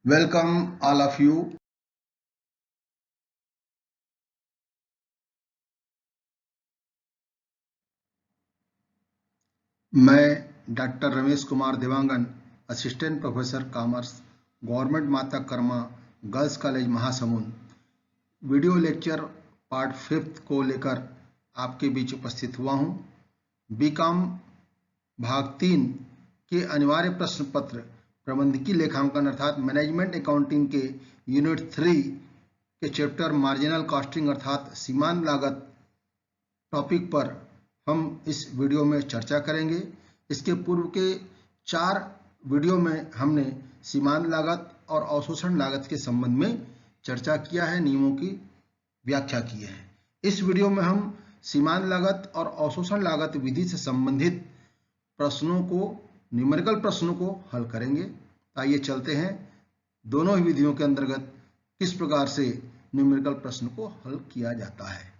Welcome all of you. मैं doctor Ramesh Kumar Dewangan, assistant professor commerce, government Mata Karma girls college Mahasamund, video lecture part 5 को लेकर आपके बीच उपस्थित हुआ हूं। बीकॉम भाग 3 के अनिवार्य प्रश्न पत्र प्रबंधकीय लेखांकन अर्थात मैनेजमेंट अकाउंटिंग के यूनिट 3 के चैप्टर मार्जिनल कॉस्टिंग अर्थात सीमांत लागत टॉपिक पर हम इस वीडियो में चर्चा करेंगे। इसके पूर्व के 4 वीडियो में हमने सीमांत लागत और अवशोषण लागत के संबंध में चर्चा किया है, नियमों की व्याख्या की है। इस वीडियो में हम सीमांत लागत और अवशोषण लागत विधि से संबंधित प्रश्नों को, न्यूमेरिकल प्रश्नों को हल करेंगे। आइए चलते हैं दोनों ही विधियों के अंतर्गत किस प्रकार से न्यूमेरिकल प्रश्न को हल किया जाता है।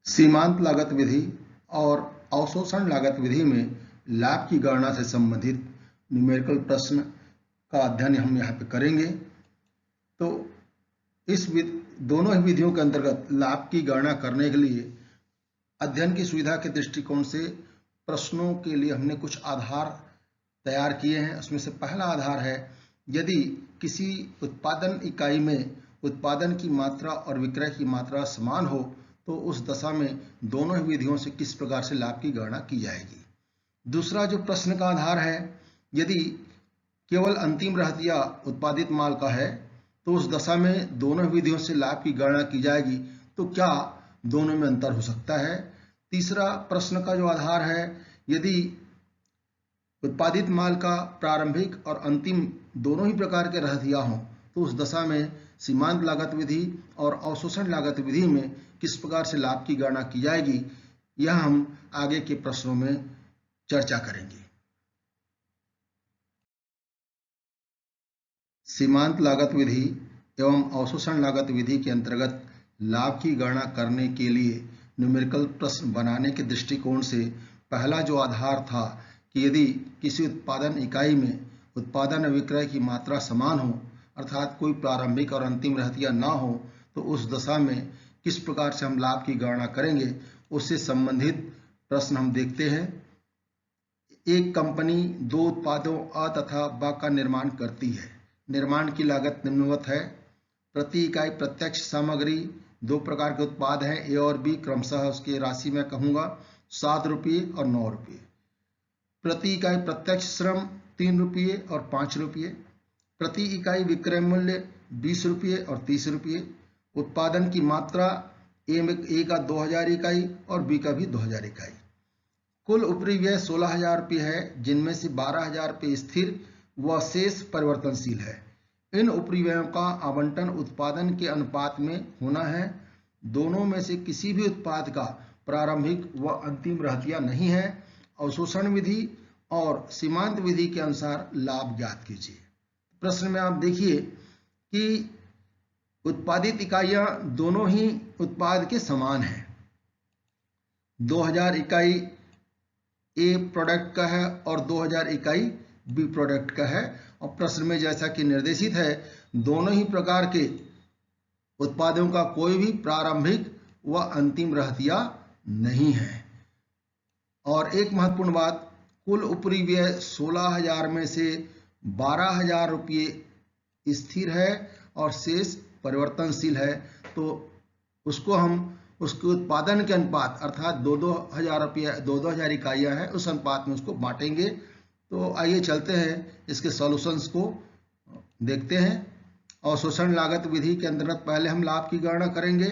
सीमांत लागत विधि और अवशोषण लागत विधि में लाभ की गणना से संबंधित न्यूमेरिकल प्रश्न का अध्ययन हम यहाँ पे करेंगे। तो इस दोनों ही विधियों के अंतर्गत लाभ की गणना करने के लिए अध्ययन की सुविधा के दृष्टिकोण से प्रश्नों के लिए हमने कुछ आधार तैयार किए हैं। उसमें से पहला आधार है, यदि किसी उत्पादन इकाई में उत्पादन की मात्रा और विक्रय की मात्रा समान हो तो उस दशा में दोनों ही विधियों से किस प्रकार से लाभ की गणना की जाएगी। दूसरा जो प्रश्न का आधार है, यदि केवल अंतिम रहतिया उत्पादित माल का है तो उस दशा में दोनों विधियों से लाभ की गणना की जाएगी, तो क्या दोनों में अंतर हो सकता है। तीसरा प्रश्न का जो आधार है, यदि उत्पादित माल का प्रारंभिक और अंतिम दोनों ही प्रकार के रहतिया हों तो उस दशा में सीमांत लागत विधि और अवशोषण लागत विधि में किस प्रकार से लाभ की गणना की जाएगी, यह हम आगे के प्रश्नों में चर्चा करेंगे। सीमांत लागत विधि एवं अवशोषण लागत विधि के अंतर्गत लाभ की गणना करने के लिए न्यूमेरिकल प्रश्न बनाने के दृष्टिकोण से पहला जो आधार था कि यदि किसी उत्पादन इकाई में उत्पादन और विक्रय की मात्रा समान हो अर्थात कोई प्रारंभिक और अंतिम रहतिया ना हो तो उस दशा में किस प्रकार से हम लाभ की गणना करेंगे, उससे संबंधित प्रश्न हम देखते हैं। एक कंपनी 2 उत्पादों अ तथा ब का निर्माण करती है। निर्माण की लागत निम्नवत है। प्रति इकाई प्रत्यक्ष सामग्री 2 प्रकार के उत्पाद हैं, ए और बी, क्रमशः उसकी राशि मैं कहूँगा 7 रुपये और 9 रुपये। प्रति इकाई प्रत्यक्ष श्रम 3 रुपये और 5 रुपये। प्रति इकाई विक्रय मूल्य 20 रुपये और 30 रुपये। उत्पादन की मात्रा ए का 2000 इकाई और बी का भी 2000 इकाई। कुल उपरी व्यय 16,000 रुपये है, जिनमें से 12,000 रुपये स्थिर व शेष परिवर्तनशील है। इन उपरी व्ययों का आवंटन उत्पादन के अनुपात में होना है। दोनों में से किसी भी उत्पाद का प्रारंभिक व अंतिम रहतिया नहीं है। अवशोषण विधि और सीमांत विधि के अनुसार लाभ ज्ञात कीजिए। प्रश्न में आप देखिए कि उत्पादित इकाइयां दोनों ही उत्पाद के समान हैं। 2000 इकाई ए प्रोडक्ट का है और 2000 इकाई बी प्रोडक्ट का है। और प्रश्न में जैसा कि निर्देशित है, दोनों ही प्रकार के उत्पादों का कोई भी प्रारंभिक व अंतिम रहतिया नहीं है। और एक महत्वपूर्ण बात, कुल उपरी व्यय 16,000 में से 12,000 रुपये स्थिर है और शेष परिवर्तनशील है। तो उसको हम उसके उत्पादन के अनुपात अर्थात 2-2,000 रुपये 2-2,000 इकाइयाँ हैं, उस अनुपात में उसको बांटेंगे। तो आइए चलते हैं इसके सॉल्यूशंस को देखते हैं। अवशोषण लागत विधि के अंतर्गत पहले हम लाभ की गणना करेंगे।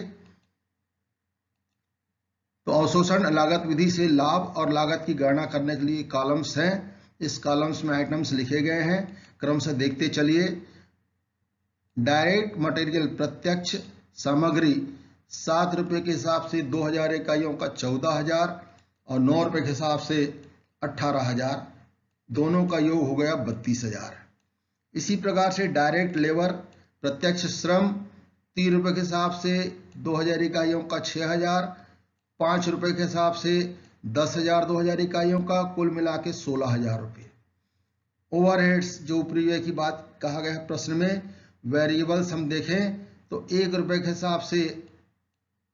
तो अवशोषण लागत विधि से लाभ और लागत की गणना करने के लिए कॉलम्स हैं। इस कॉलम्स में आइटम्स लिखे गए हैं, क्रम से देखते चलिए। डायरेक्ट मटेरियल प्रत्यक्ष सामग्री 7 रुपये के हिसाब से 2000 इकाइयों का 14,000 और 9 रुपये के हिसाब से 18,000, दोनों का योग हो गया 32,000। इसी प्रकार से डायरेक्ट लेबर प्रत्यक्ष श्रम 3 रुपये के हिसाब से 2000 इकाइयों का 6,000, 5 रुपये के हिसाब से 10,000 2,000 इकाइयों का कुल मिला के 16,000 रुपये। ओवरहेड्स जो उपरिव्यय की बात कहा गया है प्रश्न में, वेरिएबल्स हम देखें तो 1 रुपये के हिसाब से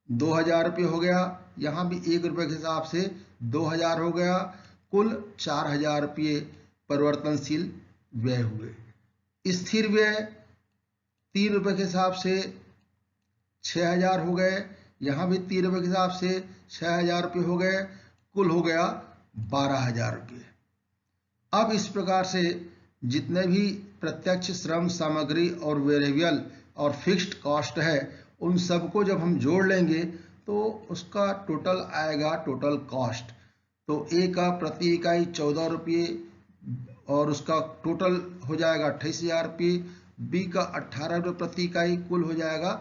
2,000 रुपये हो गया, यहाँ भी 1 रुपये के हिसाब से 2,000 हो गया, कुल 4,000 रुपये परिवर्तनशील व्यय हुए। स्थिर व्यय 3 रुपये के हिसाब से 6,000 हो गए, यहाँ भी 3 रुपये के हिसाब से 6,000 रुपये हो गए, कुल हो गया 12,000 रुपये। अब इस प्रकार से जितने भी प्रत्यक्ष श्रम सामग्री और वेरिएबल और फिक्स्ड कॉस्ट है उन सबको जब हम जोड़ लेंगे तो उसका टोटल आएगा टोटल कॉस्ट। तो ए का प्रति इकाई 14 रुपये और उसका टोटल हो जाएगा 28,000 रुपये, बी का 18 रुपये प्रति इकाई, कुल हो जाएगा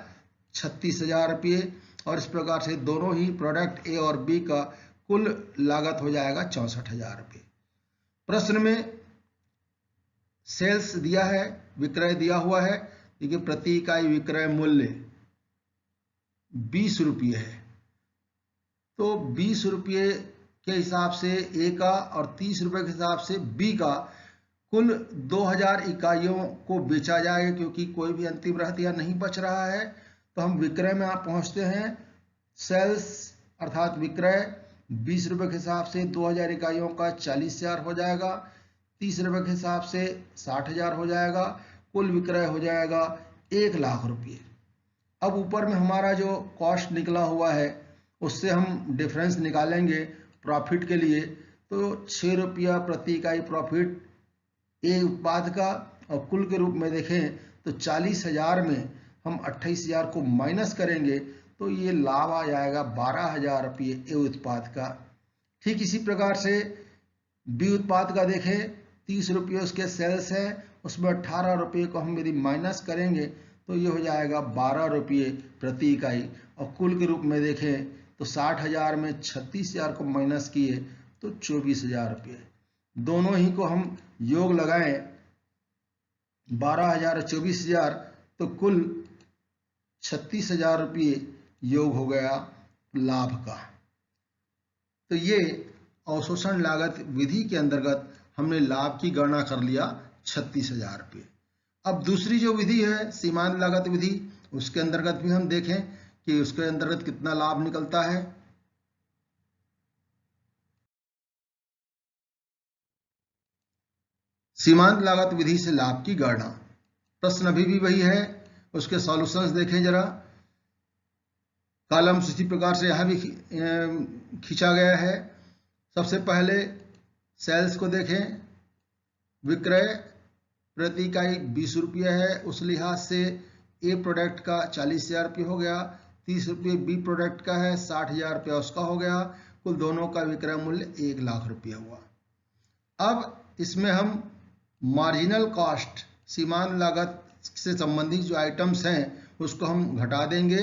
36,000 रुपये, और इस प्रकार से दोनों ही प्रोडक्ट ए और बी का कुल लागत हो जाएगा 64,000 रुपये। प्रश्न में सेल्स दिया है, विक्रय दिया हुआ है, देखिए प्रति इकाई विक्रय मूल्य 20 रुपये है, तो 20 रुपये के हिसाब से ए का और 30 रुपये के हिसाब से बी का कुल 2,000 इकाइयों को बेचा जाएगा, क्योंकि कोई भी अंतिम रहतिया नहीं बच रहा है। तो हम विक्रय में आप पहुंचते हैं, सेल्स अर्थात विक्रय 20 रुपये के हिसाब से 2,000 इकाइयों का 40,000 हो जाएगा, 30 रुपये के हिसाब से 60,000 हो जाएगा, कुल विक्रय हो जाएगा 1,00,000 रुपये। अब ऊपर में हमारा जो कॉस्ट निकला हुआ है उससे हम डिफरेंस निकालेंगे प्रॉफिट के लिए, तो 6 रुपया प्रति इकाई प्रॉफिट ए उत्पाद का, और कुल के रूप में देखें तो 40,000 में हम 28,000 को माइनस करेंगे तो ये लाभ आ जाएगा 12,000 रुपये ए उत्पाद का। ठीक इसी प्रकार से बी उत्पाद का देखें, 30 रुपये उसके सेल्स हैं, उसमें 18 रुपये को हम यदि माइनस करेंगे तो ये हो जाएगा 12 रुपये प्रति इकाई, और कुल के रूप में देखें तो 60,000 में 36,000 को माइनस किए तो 24,000 रुपये। दोनों ही को हम योग लगाएं 12,000 और 24,000 तो कुल 36,000 रुपये योग हो गया लाभ का। तो ये अवशोषण लागत विधि के अंतर्गत हमने लाभ की गणना कर लिया 36,000 रुपये। अब दूसरी जो विधि है सीमांत लागत विधि, उसके अंतर्गत भी हम देखें कि उसके अंतर्गत कितना लाभ निकलता है। सीमांत लागत विधि से लाभ की गणना, प्रश्न अभी भी वही है, उसके सॉल्यूशंस देखें जरा। कॉलम इसी प्रकार से यहाँ भी खींचा गया है। सबसे पहले सेल्स को देखें, विक्रय प्रति इकाई 20 रुपये है, उस लिहाज से ए प्रोडक्ट का 40,000 रुपये हो गया, 30 रुपये बी प्रोडक्ट का है, 60,000 रुपया उसका हो गया, कुल दोनों का विक्रय मूल्य 1,00,000 रुपया हुआ। अब इसमें हम मार्जिनल कॉस्ट सीमांत लागत से संबंधित जो आइटम्स हैं उसको हम घटा देंगे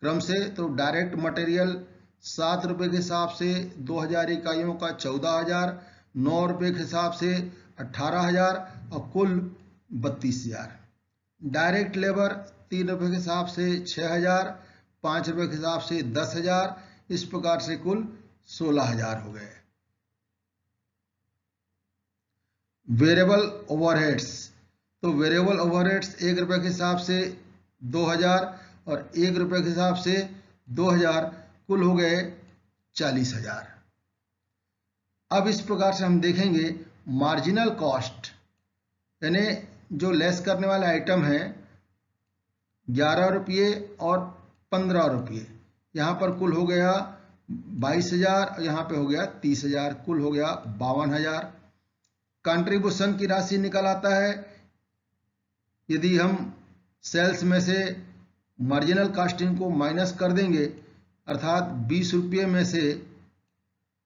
क्रम से। तो डायरेक्ट मटेरियल 7 रुपये के हिसाब से 2,000 इकाइयों का 14,000, 9 रुपये के हिसाब से 18,000 और कुल 32,000। डायरेक्ट लेबर 3 रुपये के हिसाब से 6,000, 5 रुपये के हिसाब से 10,000, इस प्रकार से कुल 16,000 हो गए। वेरिएबल ओवरहेड्स, तो वेरिएबल ओवरहेड्स 1 रुपये के हिसाब से 2,000 और 1 रुपये के हिसाब से 2,000, कुल हो गए 40,000। अब इस प्रकार से हम देखेंगे मार्जिनल कॉस्ट, यानी जो लेस करने वाले आइटम है 11 रुपये और 15 रुपये, यहाँ पर कुल हो गया 22,000, यहाँ पे हो गया 30,000, कुल हो गया 52,000। कंट्रीब्यूशन की राशि निकल आता है, यदि हम सेल्स में से मार्जिनल कॉस्टिंग को माइनस कर देंगे, अर्थात 20 रुपये में से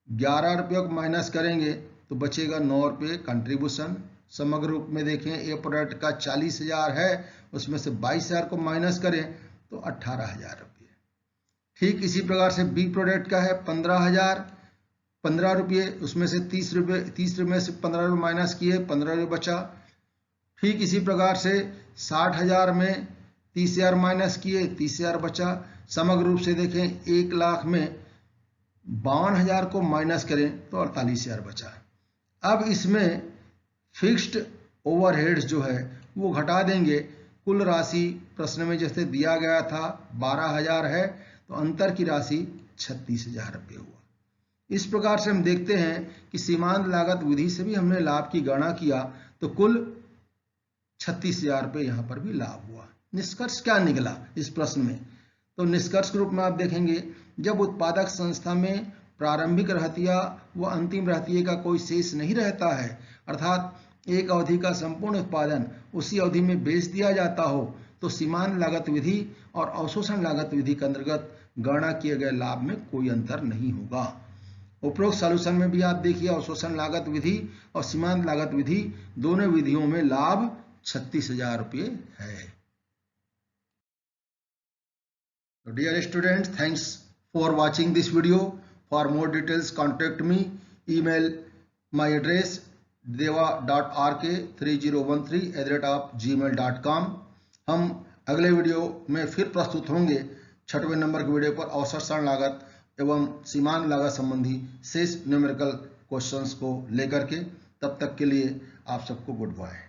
11 रुपये को माइनस करेंगे तो बचेगा 9 रुपये कंट्रीब्यूशन। समग्र रूप में देखें ए प्रोडक्ट का 40,000 है, उसमें से 22,000 को माइनस करें तो 18,000 रुपये। ठीक इसी प्रकार से बी प्रोडक्ट का है 15 रुपये, उसमें से 30 रुपये में से 15 रुपये माइनस किए, 15 रुपये बचा। ठीक इसी प्रकार से 60,000 में 30,000 माइनस किए, 30,000 बचा। समग्र रूप से देखें 1,00,000 में 52,000 को माइनस करें तो 48,000 बचा। अब इसमें फिक्स्ड ओवरहेड्स जो है वो घटा देंगे। कुल राशि प्रश्न में जैसे दिया गया था 12,000 है, तो अंतर की राशि 36,000 रुपये हुआ। इस प्रकार से हम देखते हैं कि सीमांत लागत विधि से भी हमने लाभ की गणना किया तो कुल 36,000 रुपये यहाँ पर भी लाभ हुआ। निष्कर्ष क्या निकला इस प्रश्न में? तो निष्कर्ष के रूप में आप देखेंगे, जब उत्पादक संस्था में प्रारंभिक रहतिया व अंतिम रहतिये का कोई शेष नहीं रहता है, अर्थात एक अवधि का संपूर्ण उत्पादन उसी अवधि में बेच दिया जाता हो, तो सीमांत लागत विधि और अवशोषण लागत विधि के अंतर्गत गणना किए गए लाभ में कोई अंतर नहीं होगा। उपरोक्त सॉल्यूशन में भी आप देखिए अवशोषण लागत विधि और सीमांत लागत विधि दोनों विधियों में लाभ 36,000 रुपये है। So dear students, thanks for watching this video. For more details, contact me. Email my address deva.rk3013@gmail.com। हम अगले वीडियो में फिर प्रस्तुत होंगे 6वें नंबर के वीडियो पर अवशोषण लागत एवं सीमांत लागत संबंधी शेष न्यूमेरिकल क्वेश्चंस को लेकर के। तब तक के लिए आप सबको गुड बाय।